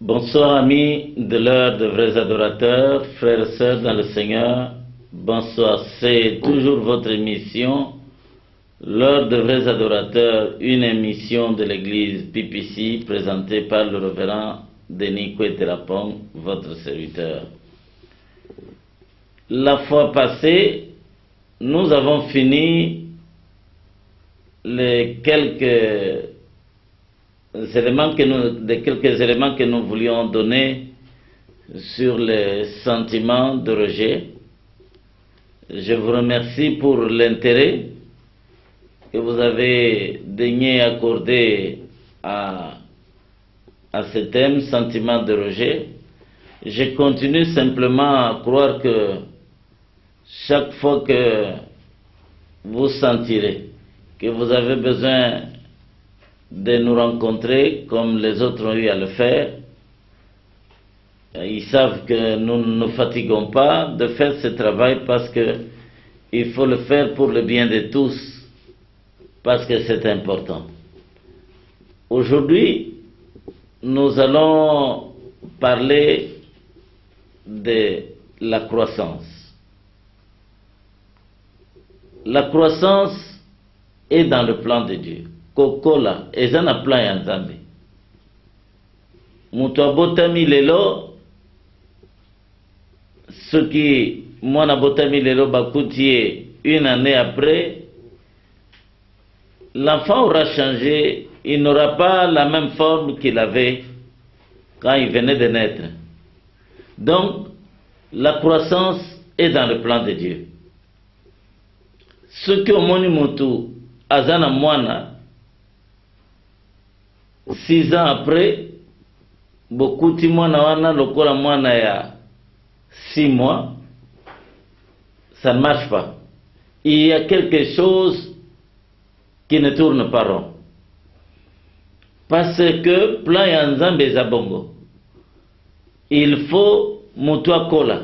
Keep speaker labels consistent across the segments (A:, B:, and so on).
A: Bonsoir amis de l'heure de vrais adorateurs, frères et sœurs dans le Seigneur. Bonsoir, c'est toujours votre émission, l'heure de vrais adorateurs, une émission de l'église PPC présentée par le révérend Denis Koueterapong, votre serviteur. La fois passée, nous avons fini les quelques éléments que nous voulions donner sur les sentiments de rejet. Je vous remercie pour l'intérêt que vous avez daigné accorder à ce thème, sentiment de rejet. Je continue simplement à croire que chaque fois que vous sentirez que vous avez besoin de nous rencontrer comme les autres ont eu à le faire, ils savent que nous ne nous fatiguons pas de faire ce travail parce que il faut le faire pour le bien de tous, parce que c'est important. Aujourd'hui, nous allons parler de la croissance. La croissance est dans le plan de Dieu. Kokola, eza na plan ya Nzambe. Mutu abotami lelo, soki mwana botami lelo bakuti une année après, l'enfant aura changé, il n'aura pas la même forme qu'il avait quand il venait de naître. Donc, la croissance est dans le plan de Dieu. Ce que omoni mutu azana mwana, 6 ans après, beaucoup de mwana wana lokola mwana ya 6 mois, ça ne marche pas. Il y a quelque chose qui ne tourne pas rond. Parce que plan ya Nzambe eza bongo. Il faut mutu akola.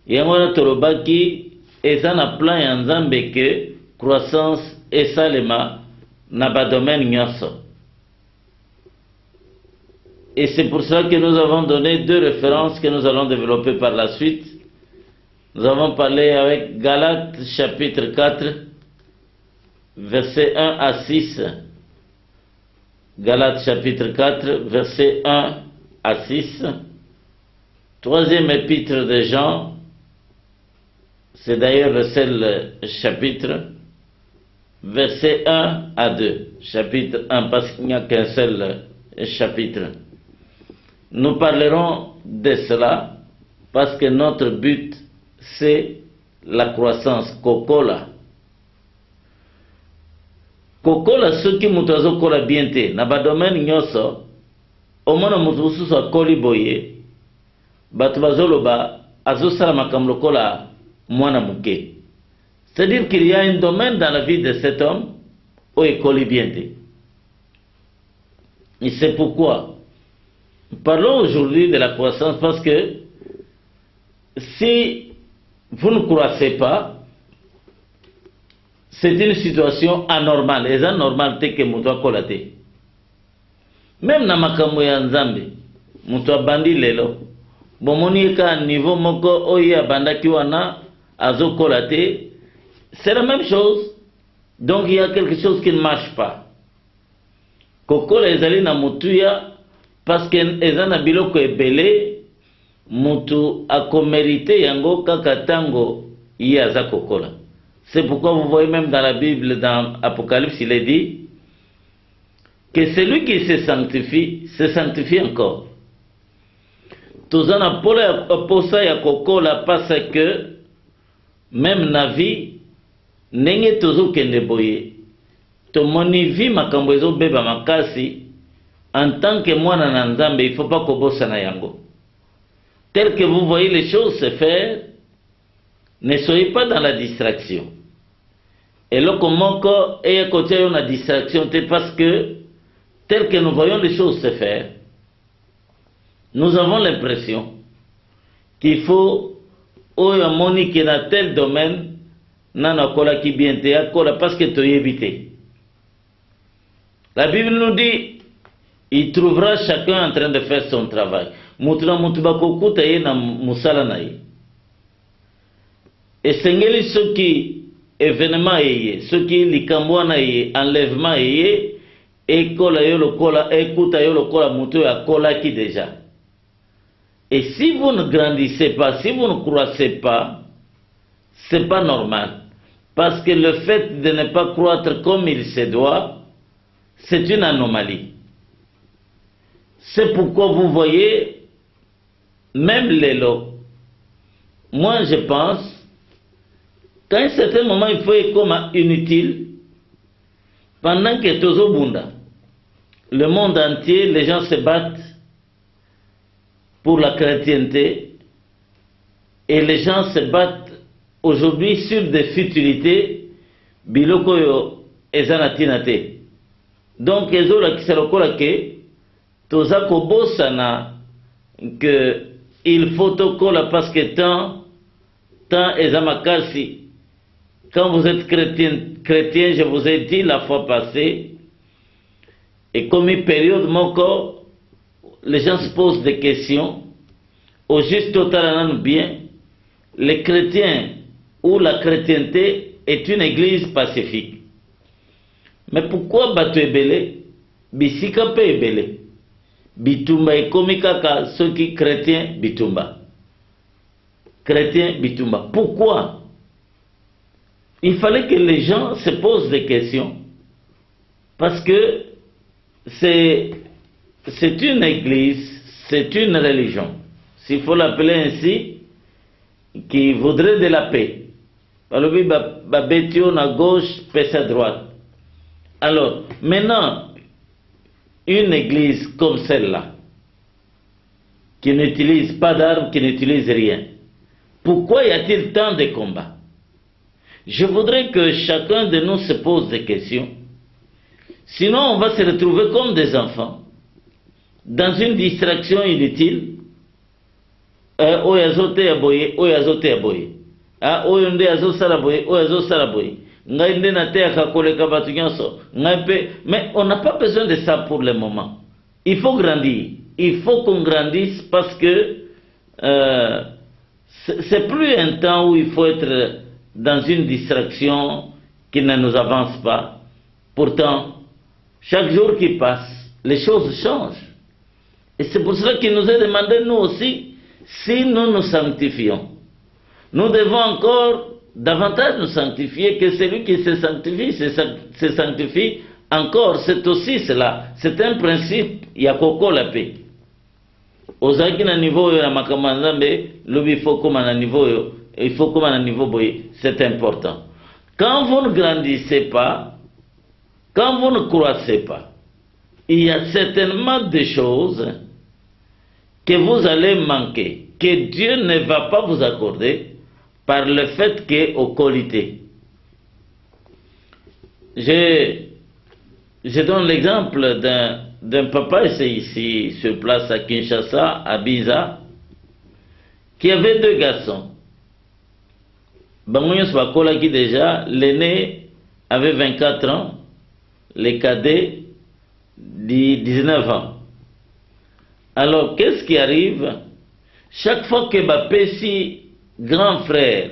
A: Yango wana tolobaki eza na plan ya Nzambe que croissance esalema na ba domaine nyonso. Et c'est pour ça que nous avons donné 2 références que nous allons développer par la suite. Nous avons parlé avec Galates chapitre 4, versets 1 à 6. Galates chapitre 4, versets 1 à 6. 3e épître de Jean, c'est d'ailleurs le seul chapitre, versets 1 à 2. Chapitre 1, parce qu'il n'y a qu'un seul chapitre. Nous parlerons de cela parce que notre but, c'est la croissance. Kokola. Kokola, ce qui nous a bien te, na ba domaine nyoso, omona mutu susu akoli boye, batu bazoloba, azosala makambo lokola mwana muke. C'est-à-dire qu'il y a un domaine dans la vie de cet homme où ekoli bien te. Et c'est pourquoi parlons aujourd'hui de la croissance, parce que si vous ne croissez pas, c'est une situation anormale. Et c'est anormal que mutu akolate. Même na makambo ya Nzambe, mutu abandi lelo. Bomoni ka niveau moko oyi abandaki wana azokolate, c'est la même chose. Donc il y a quelque chose qui ne marche pas. Kokola ezali na mutuya parce que ezana biloko ebele mutu akomerite yango kaka tango yaza kokola. C'est pourquoi vous voyez même dans la Bible, dans Apocalypse, il est dit que celui qui se sanctifie encore. Tozana posa ya kokola parce que même na vie nenge tozo kende boye. Tomoni vi makambo ezo beba makasi. En tant que mwana na Nzambe, il ne faut pas kobosa na yango. Tel que vous voyez les choses se faire, ne soyez pas dans la distraction. Et là, comment et à côté on a distraction, c'est parce que tel que nous voyons les choses se faire, nous avons l'impression qu'il faut oyo moni que dans tel domaine nana kola ki bien te kola parce que tu y évité. La Bible nous dit il trouvera chacun en train de faire son travail. Mutuna mutuba kokuta ye na musala na ye. Et sengeli soki événement ye, soki likambo na ye, enlèvement ye, ekola yo lokola, écoute yo lokola mutu ya kola ki déjà. Et si vous ne grandissez pas, si vous ne croissez pas, c'est pas normal. Parce que le fait de ne pas croître comme il se doit, c'est une anomalie. C'est pourquoi vous voyez, même les lots, moi je pense qu'à un certain moment il faut être comme inutile, pendant que Tozo Bunda, le monde entier, les gens se battent pour la chrétienté et les gens se battent aujourd'hui sur des futilités, biloko yo ezanatinate. Donc, ezola kiselokola ke, toza kobosana que il faut tokola parce que tant ezamakasi. Quand vous êtes chrétien, je vous ai dit la fois passée, et comme une période moko, les gens se posent des questions, au juste total bien, les chrétiens ou la chrétienté est une église pacifique. Mais pourquoi Batu Ebele, Bisika pe Ebele, Bitumba et Komikaka, ceux qui chrétiens Bitumba. Chrétiens Bitumba. Pourquoi? Il fallait que les gens se posent des questions. Parce que c'est une église, c'est une religion. S'il faut l'appeler ainsi, qui voudrait de la paix. Alors, Babetio à gauche, paix à droite. Alors, maintenant, une église comme celle-là, qui n'utilise pas d'armes, qui n'utilise rien, pourquoi y a-t-il tant de combats? Je voudrais que chacun de nous se pose des questions. Sinon, on va se retrouver comme des enfants, dans une distraction inutile. Oyazote yaboye, oyazote yaboye. Oyonde azo saraboye, oyazo saraboye. Mais on n'a pas besoin de ça pour le moment. Il faut grandir. Il faut qu'on grandisse parce que c'est plus un temps où il faut être dans une distraction qui ne nous avance pas. Pourtant, chaque jour qui passe, les choses changent. Et c'est pour cela qu'il nous est demandé, nous aussi, si nous nous sanctifions. Nous devons encore davantage nous sanctifier, que celui qui se sanctifie, se sanctifie encore. C'est aussi cela. C'est un principe. Il y a koko la paix. Ozaki na niveau yo na makamanzambe, lobi il faut comme na niveau yo, il faut comme na niveau boy. C'est important. Quand vous ne grandissez pas, quand vous ne croissez pas, il y a certainement des choses que vous allez manquer, que Dieu ne va pas vous accorder par le fait qu'au qualité. Je donne l'exemple d'un papa, c'est ici, sur place à Kinshasa, à Biza, qui avait deux garçons. Bangounios Bakola qui déjà, l'aîné avait 24 ans, les cadets 19 ans. Alors, qu'est-ce qui arrive? Chaque fois que Bapesi, grand frère,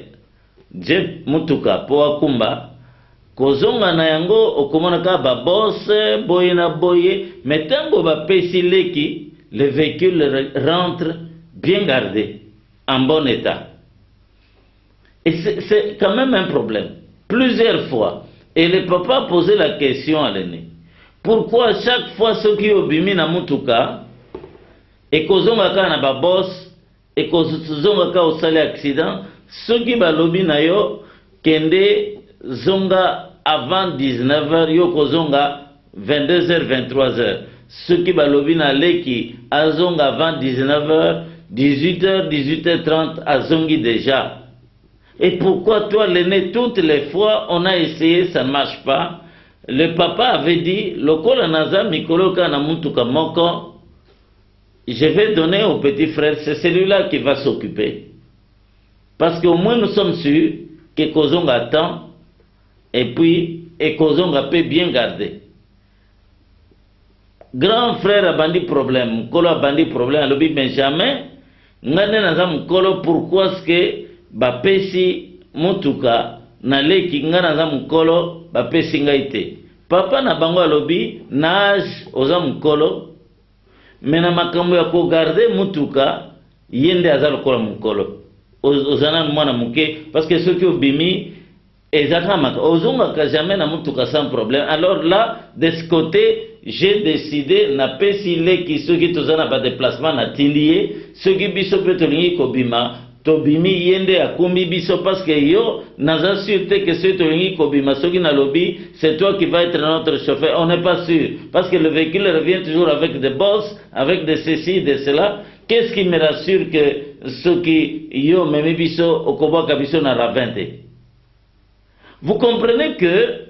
A: Jeb Mutuka, Poakumba, Kozonga na yango, okomonaka babose, boye na boye, mais tango Bapesi leki, le véhicule rentre bien gardé, en bon état. Et c'est quand même un problème. Plusieurs fois. Et le papa posait la question à l'aîné. Pourquoi chaque fois ceux qui obimi na Mutuka, et kozonga ka na babos, et kozonga ka osali accident, ceux qui balobi na yo, kende zonga avant 19h, yo kozonga 22h, 23h. Ceux qui balobi na leki, azonga avant 19h, 18h, 18h30, azongi déjà. Et pourquoi toi l'aîné, toutes les fois, on a essayé, ça ne marche pas. Le papa avait dit, lokola naza mikolo ka na mutuka moko, je vais donner au petit frère, c'est celui-là qui va s'occuper. Parce qu'au moins nous sommes sûrs que Kozonga attend, et puis, et Kozonga peut bien garder. grand frère abandi problème mukolo abandi problème alobi Benjamin ngane naza mukolo pourquoi est-ce que bapesi mutuka na leki ngana naza mukolo bapesi ngai te papa na bango alobi nage oza mukolo mais na makambo ya ko garder mutuka yende aza lokola mukolo ozana mwana muke parce que ceux qui obimi ezakama ozonga jamais na mutuka sans problème. Alors là de ce côté j'ai décidé na pesi leki ceux qui tozana ba déplacement na tindie ceux qui biso pe tolingi kobima tobimi yende akumbi biso parce que yo naza sûreté que ceux tolingi kobima ceux qui na lobby c'est toi qui va être notre chauffeur. On n'est pas sûr parce que le véhicule revient toujours avec des bosses, avec de ceci, de cela. Qu'est-ce qui me rassure que ceux qui yo memi biso okoboka biso na ravente? Vous comprenez que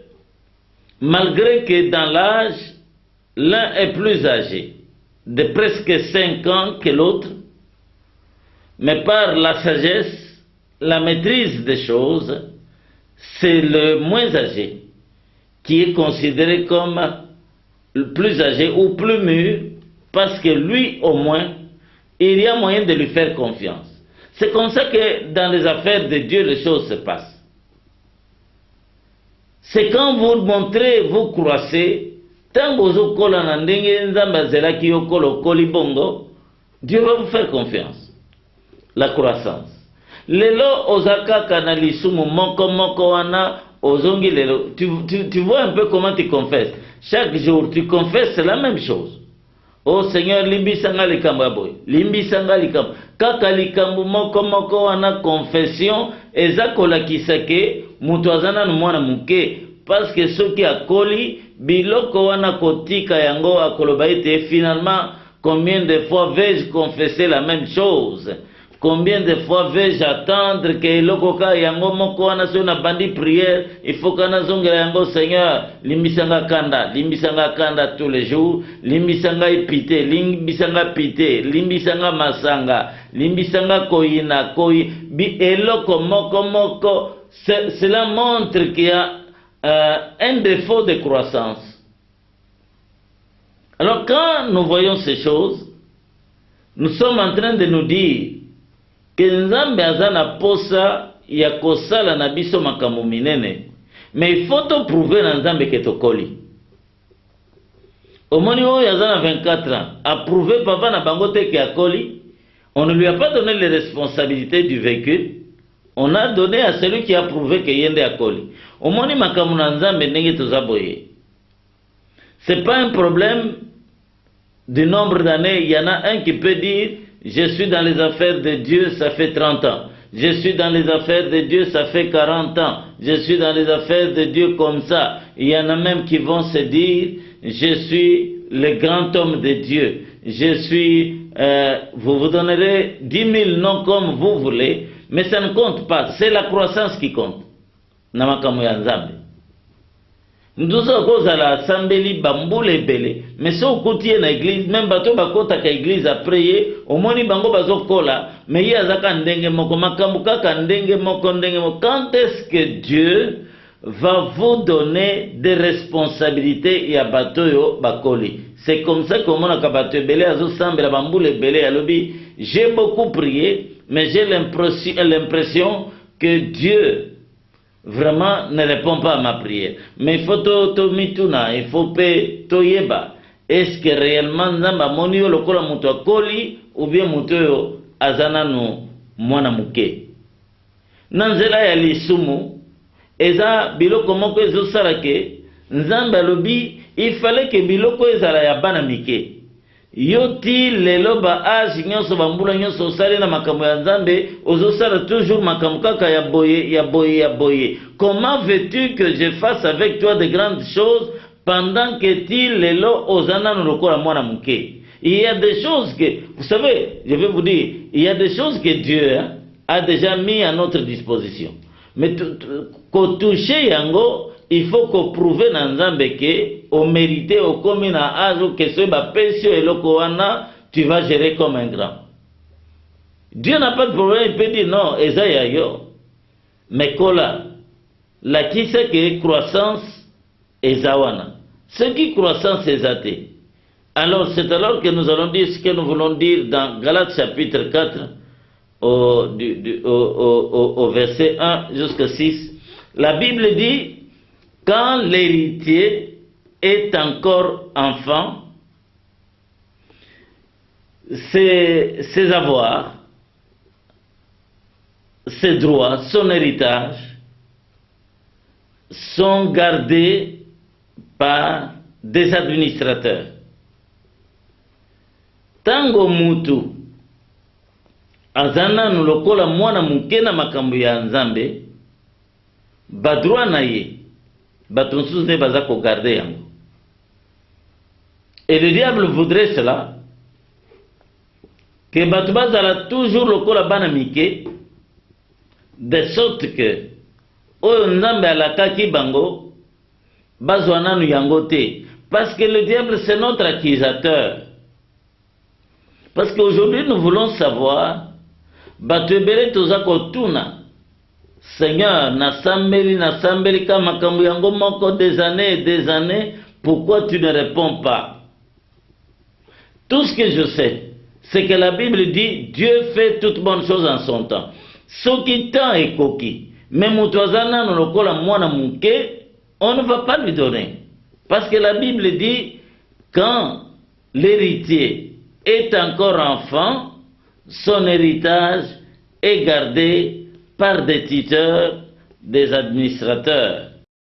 A: malgré que dans l'âge l'un est plus âgé de presque 5 ans que l'autre, mais par la sagesse, la maîtrise des choses, c'est le moins âgé qui est considéré comme le plus âgé ou plus mûr, parce que lui au moins, il y a moyen de lui faire confiance. C'est comme ça que dans les affaires de Dieu, les choses se passent. C'est quand vous montrez, vous croissez, tant que vous kola na ndenge nzamba zelaki yo kolo koli bongo, Dieu va vous faire confiance. La croissance. Lelo ozaka kanali sumu moko wana ozongi lelo. Tu vois un peu comment tu confesses. Chaque jour tu confesses la même chose. Oh Seigneur, limbisanga likambo boy. Limbisanga likambo. Kaka likambo moko wana confession ezakola kisake mutu azana mwana muke parce que ceux qui akoli biloko wana kotika yango akoloba ete finalement combien de fois vais-je confesser la même chose? Combien de fois vais-je attendre que lokoka yango moko wana so na bandi prière, il faut kana zonga yango Seigneur, limbisanga kanda tous les jours, limbisanga ipité, limbisanga pité, limbisanga masanga, limbisanga koina koi bi eloko moko, cela montre qu'il y a un défaut de croissance. Alors quand nous voyons ces choses, nous sommes en train de nous dire que Nzambe azana posa ya kosala na biso makambo minene, mais il faut te prouver na Nzambe ke tokoli. Omoni oyo azana 24 ans, a prouvé papa na bango te ke akoli, on ne lui a pas donné les responsabilités du véhicule, on a donné à celui qui a prouvé que yende akoli. Omoni makambo na Nzambe ndenge tozaboye. C'est pas un problème du nombre d'années, il y en a un qui peut dire je suis dans les affaires de Dieu, ça fait 30 ans. Je suis dans les affaires de Dieu, ça fait 40 ans. Je suis dans les affaires de Dieu comme ça. Il y en a même qui vont se dire, je suis le grand homme de Dieu. Je suis, vous vous donnerez 10 000 noms comme vous voulez, mais ça ne compte pas. C'est la croissance qui compte. Namakamu ya Nzambe. Nous avons la sambeli bambule bele, mais si on continue na église, même bateau bakota ka église a prier, au moins bango bazo kola, mais il y a zaka ndenge moko makamuka ka ndenge moko. Quand est-ce que Dieu va vous donner des responsabilités ya bateau yo bakoli? C'est comme ça que mon akabato bele azo sambela bambule bele alobi, j'ai beaucoup prié, mais j'ai l'impression que Dieu vraiment ne répond pas à ma prière. Mais il faut to mituna, il faut pe to yeba. Est-ce que réellement nzamba moni yo lokola muto akoli ou bien muto yo azana no mwana muke? Nanzela ya lisumu eza biloko moko ezosala ke nzamba lobi il fallait que biloko ezala ya bana mike. Yoti lelo ba âge nyonso bambula nyonso sale na makambo ya Nzambe ozosala toujours makambo kaka ya boye. Comment veux-tu que je fasse avec toi de grandes choses pendant que ti lelo ozana no lokola mwana muke? Il y a des choses que, vous savez, je vais vous dire, il y a des choses que Dieu a déjà mis à notre disposition. Mais ko toucher yango, il faut qu'on prouve dans Nzambe que au mérité au commun à âge que ce ba pensio et lokoana tu vas gérer comme un grand. Dieu n'a pas de problème, il peut dire non, Esaïa yo. Mais kola la qui sait que croissance ezawana. Ce qui croissance ezate. Alors, c'est alors que nous allons dire ce que nous voulons dire dans Galates chapitre 4, au verset 1 jusqu'à 6. La Bible dit, quand l'héritier est encore enfant, ses avoirs, ses droits, son héritage sont gardés par des administrateurs. Tango mutu azana nulokola mwana muke na makambo ya Nzambe, badroit na ye bato nsusu ne baza kogarde yango. Et le diable voudrait cela, que bato bazala toujours lokola bana mike, de sorte que oyo Nzambe alakaki bango bazwa nanu yango te. Parce que le diable c'est notre accusateur. Parce qu'aujourd'hui nous voulons savoir, bato ebele toza kotuna, Seigneur, nasambeli kama makambo yango moko des années et des années, pourquoi tu ne réponds pas? Tout ce que je sais, c'est que la Bible dit, Dieu fait toutes bonnes choses en son temps. Soki temps est koki, mais mutuazana nolokola mwana muke, on ne va pas lui donner. Parce que la Bible dit, quand l'héritier est encore enfant, son héritage est gardé par des tuteurs, des administrateurs.